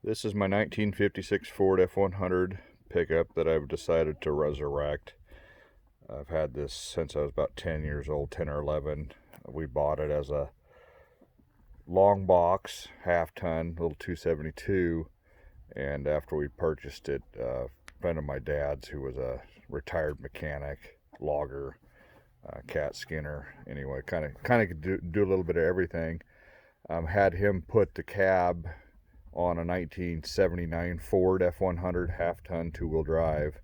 This is my 1956 Ford F-100 pickup that I've decided to resurrect. I've had this since I was about 10 years old, 10 or 11. We bought it as a long box, half-ton, little 272. And after we purchased it, a friend of my dad's who was a retired mechanic, logger, cat skinner, anyway, kind of do a little bit of everything. Had him put the cab on a 1979 Ford F-100 half-ton two-wheel drive.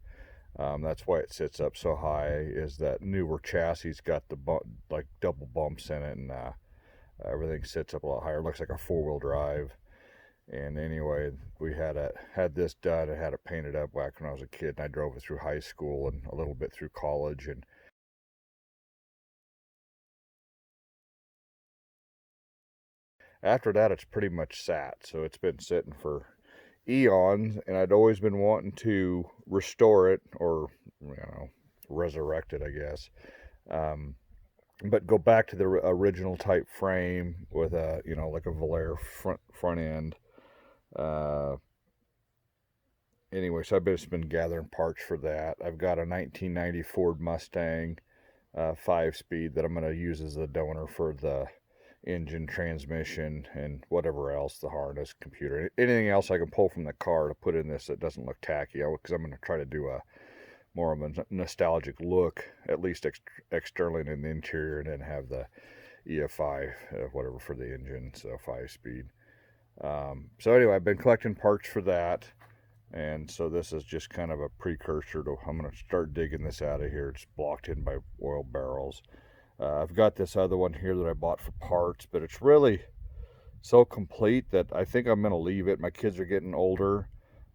That's why it sits up so high. Is that newer chassis got the like double bumps in it, and everything sits up a lot higher. It looks like a four-wheel drive. And anyway, we had this done. I had it painted up back when I was a kid, and I drove it through high school and a little bit through college. And after that, it's pretty much sat. So it's been sitting for eons, and I'd always been wanting to restore it, or resurrect it, I guess. Um, but go back to the original type frame with a like a velour front end. Uh, anyway, so I've just been gathering parts for that. I've got a 1990 Ford Mustang 5-speed that I'm going to use as the donor for the engine, transmission, and whatever else, the harness, computer, anything else I can pull from the car to put in this that doesn't look tacky, because I'm going to try to do a more of a nostalgic look, at least externally in the interior, and then have the EFI, whatever, for the engine, so 5-speed. So anyway, I've been collecting parts for that, and so this is just kind of a precursor to, I'm going to start digging this out of here. It's blocked in by oil barrels. I've got this other one here that I bought for parts, but it's really so complete that I think I'm going to leave it. My kids are getting older,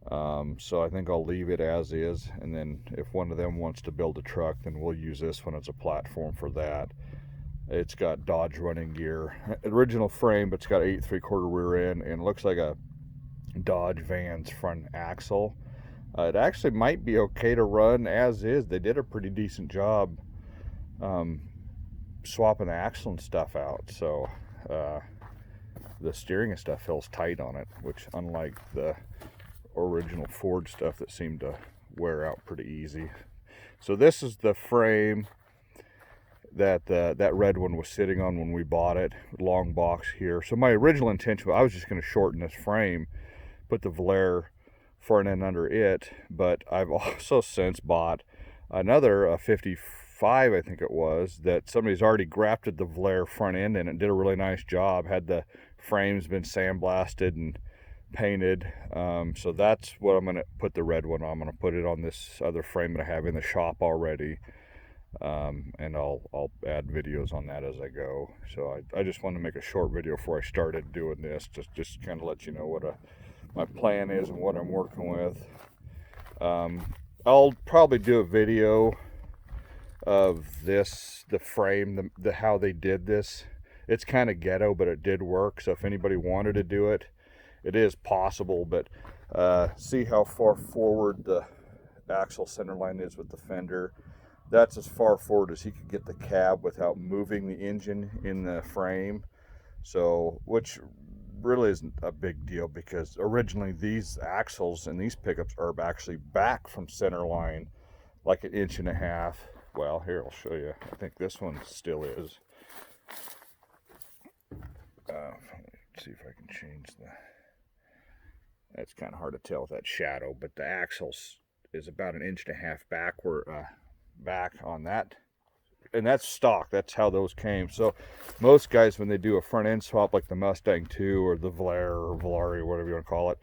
so I think I'll leave it as is. And then if one of them wants to build a truck, then we'll use this one as a platform for that. It's got Dodge running gear, original frame, but it's got 8 3/4 rear end, and it looks like a Dodge Van's front axle. It actually might be okay to run as is. They did a pretty decent job swapping the axle and stuff out, so the steering and stuff feels tight on it, which unlike the original Ford stuff that seemed to wear out pretty easy. So this is the frame that that red one was sitting on when we bought it. Long box here. So my original intention, I was just going to shorten this frame, put the velour front end under it, but I've also since bought another 55, I think it was, that somebody's already grafted the velour front end in and did a really nice job. Had the frames been sandblasted and painted. So that's what I'm going to put the red one on. I'm going to put it on this other frame that I have in the shop already. And I'll add videos on that as I go. So I just wanted to make a short video before I started doing this, just kind of let you know what my plan is and what I'm working with. I'll probably do a video of this, the frame, the how they did this. It's kind of ghetto, but it did work. So if anybody wanted to do it, it is possible. But see how far forward the axle center line is with the fender. That's as far forward as he could get the cab without moving the engine in the frame. So, which really isn't a big deal, because originally these axles and these pickups are actually back from center line like 1.5 inches. Well, here, I'll show you. I think this one still is. Let's see if I can change that's kind of hard to tell with that shadow, but the axles is about 1.5 inches back on that, and that's stock. That's how those came. So most guys, when they do a front end swap like the Mustang 2 or the Velar or Volare or whatever you want to call it,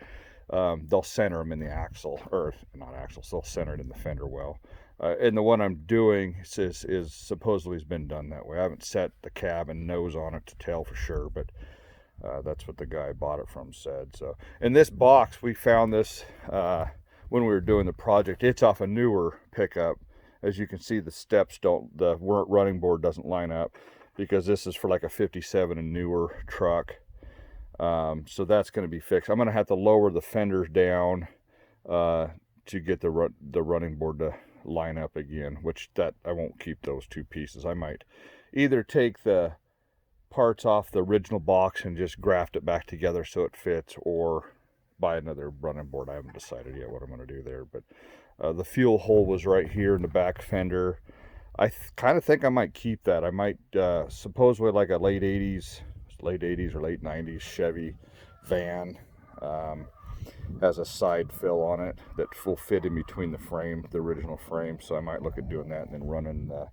they'll center them in the axle, or not axles, they'll center it in the fender well. And the one I'm doing is supposedly has been done that way. I haven't set the cab and nose on it to tell for sure, but that's what the guy I bought it from said. So in this box, we found this when we were doing the project. It's off a newer pickup. As you can see, the steps the running board doesn't line up, because this is for like a 57 and newer truck. So that's going to be fixed. I'm going to have to lower the fenders down to get the running board to line up again, which that I won't keep those two pieces. I might either take the parts off the original box and just graft it back together so it fits, or buy another running board. I haven't decided yet what I'm going to do there, but the fuel hole was right here in the back fender. I kind of think I might keep that. I might, supposedly like a late 80s or late 90s Chevy van, has a side fill on it that will fit in between the frame, the original frame. So I might look at doing that and then running the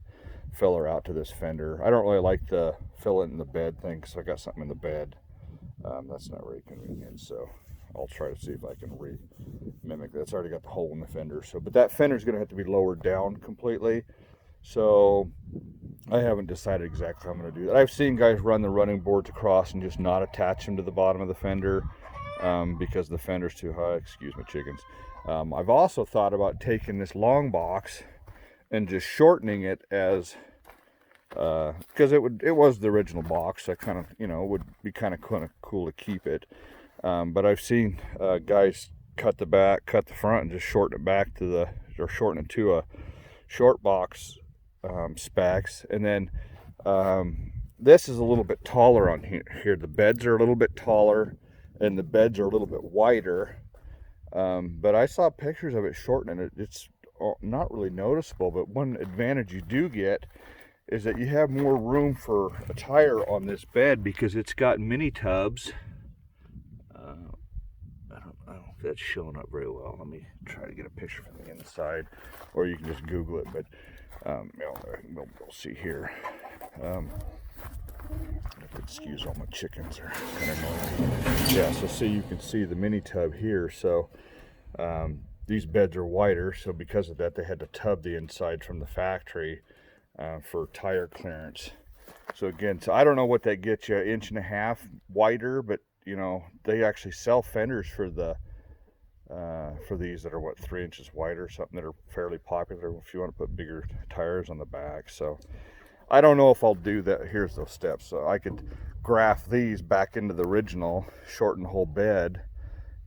filler out to this fender. I don't really like the fill it in the bed thing because I got something in the bed. That's not very convenient, so I'll try to see if I can mimic that. It's already got the hole in the fender, so, but that fender is going to have to be lowered down completely. So I haven't decided exactly how I'm going to do that. I've seen guys run the running boards across and just not attach them to the bottom of the fender because the fender's too high. Excuse me, chickens. I've also thought about taking this long box and just shortening it as because it was the original box. I kind of, you know, would be kind of cool to keep it. But I've seen guys cut the back, cut the front, and just shorten it back to or shorten it to a short box specs. And then this is a little bit taller on here. The beds are a little bit taller and the beds are a little bit wider. But I saw pictures of it shortening it. It's not really noticeable, but one advantage you do get is that you have more room for a tire on this bed because it's got mini tubs. I don't know if that's showing up very well. Let me try to get a picture from the inside, or you can just Google it. But we'll see here. Excuse all my chickens are kind of annoying. Yeah, so see, you can see the mini tub here. So these beds are wider, so because of that, they had to tub the inside from the factory for tire clearance. So again, so I don't know what that gets you, 1.5 inches wider, but you know, they actually sell fenders for these that are what, 3 inches wider, something that are fairly popular if you want to put bigger tires on the back. So I don't know if I'll do that. Here's those steps. So I could graft these back into the original, shorten the whole bed,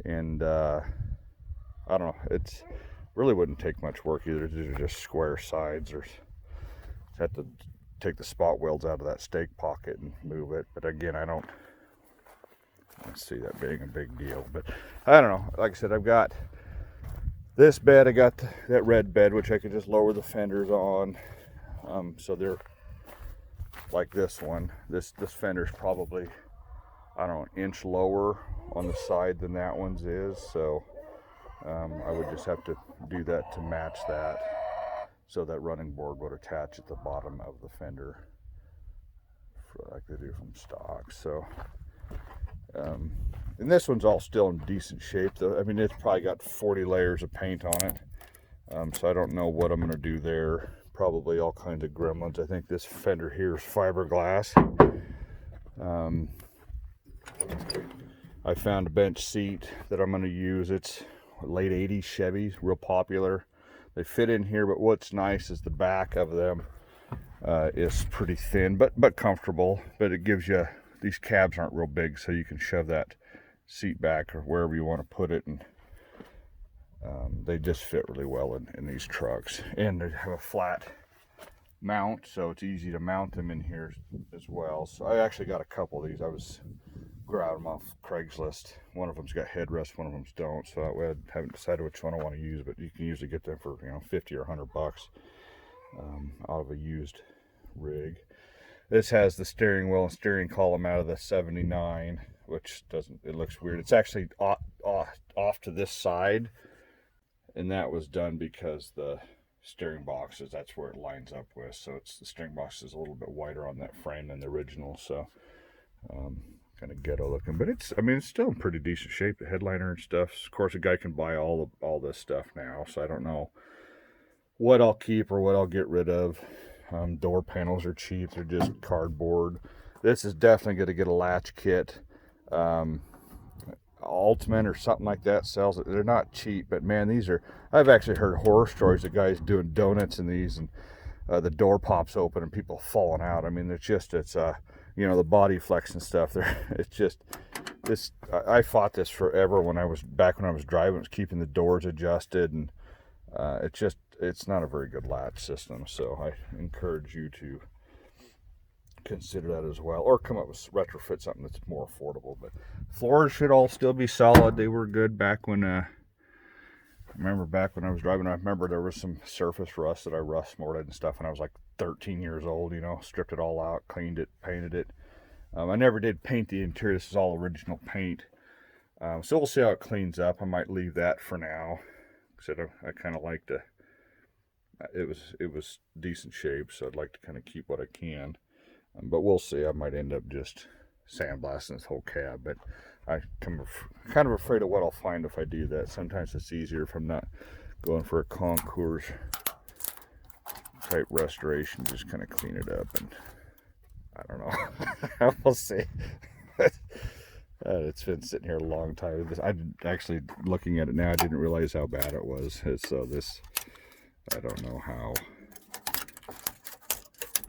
and I don't know, it's really wouldn't take much work either. These are just square sides, or have to take the spot welds out of that stake pocket and move it. But again, I don't see that being a big deal. But I don't know, like I said, I've got this bed, I got that red bed which I could just lower the fenders on, so they're like this one. This fender's probably, I don't know, 1 inch lower on the side than that one's is. So I would just have to do that to match that, so that running board would attach at the bottom of the fender like they do from stock. So and this one's all still in decent shape though. I mean, it's probably got 40 layers of paint on it, so I don't know what I'm going to do there. Probably all kinds of gremlins. I think this fender here is fiberglass. I found a bench seat that I'm going to use. It's late 80s Chevy, real popular. They fit in here, but what's nice is the back of them is pretty thin but comfortable. But it gives you, these cabs aren't real big, so you can shove that seat back or wherever you want to put it, and they just fit really well in these trucks. And they have a flat mount, so it's easy to mount them in here as well. So I actually got a couple of these. I was grabbing them off Craigslist. One of them's got headrests, one of them's don't, so that way I haven't decided which one I want to use, but you can usually get them for, you know, 50 or 100 bucks out of a used rig. This has the steering wheel and steering column out of the 79, which doesn't, it looks weird. It's actually off to this side, and that was done because the steering boxes, that's where it lines up with. So it's, the steering box is a little bit wider on that frame than the original. So kind of ghetto looking, but it's, I mean, it's still in pretty decent shape. The headliner and stuff. Of course, a guy can buy all this stuff now, so I don't know what I'll keep or what I'll get rid of. Door panels are cheap. They're just cardboard. This is definitely going to get a latch kit. Ultimate or something like that sells it. They're not cheap, but man, these are, I've actually heard horror stories of guys doing donuts in these, and the door pops open and people falling out. I mean, it's just, it's you know, the body flex and stuff there. It's just this, I fought this forever when I was driving. It was keeping the doors adjusted, and it's just, it's not a very good latch system. So I encourage you to consider that as well, or come up with retrofit something that's more affordable. But floors should all still be solid. They were good back when I remember back when I was driving. I remember there was some surface rust that I rust mortared and stuff, and I was like 13 years old, you know. Stripped it all out, cleaned it, painted it. I never did paint the interior. This is all original paint. So we'll see how it cleans up. I might leave that for now, because I kind of like to, it was decent shape, so I'd like to kind of keep what I can. But we'll see. I might end up just sandblasting this whole cab, but I'm kind of afraid of what I'll find if I do that. Sometimes it's easier if I'm not going for a concours type restoration, just kind of clean it up, and I don't know. We'll see. It's been sitting here a long time. I'm actually looking at it now. I didn't realize how bad it was. So this, I don't know how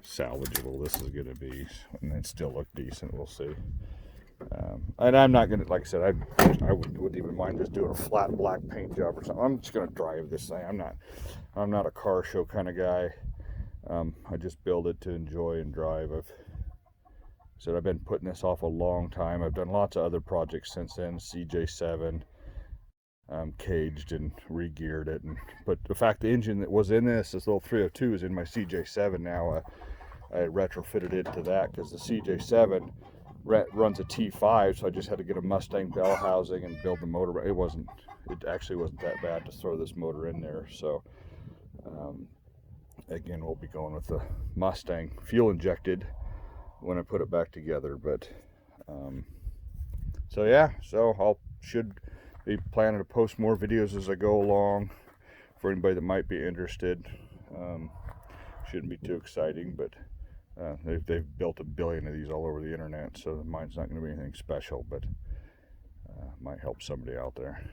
salvageable this is going to be, and it still look decent. We'll see. And I'm not going to, like I said, I wouldn't even mind just doing a flat black paint job or something. I'm just going to drive this thing. I'm not a car show kind of guy. I just build it to enjoy and drive. I've been putting this off a long time. I've done lots of other projects since then. CJ7, caged and re-geared it, but the fact the engine that was in this little 302 is in my CJ7 now. I retrofitted it to that because the CJ7 runs a T5, so I just had to get a Mustang bell housing and build the motor. It actually wasn't that bad to throw this motor in there. So again, we'll be going with the Mustang fuel injected when I put it back together. But so yeah, so should be planning to post more videos as I go along for anybody that might be interested. Shouldn't be too exciting, but they've built 1 billion of these all over the internet, so mine's not going to be anything special, but might help somebody out there.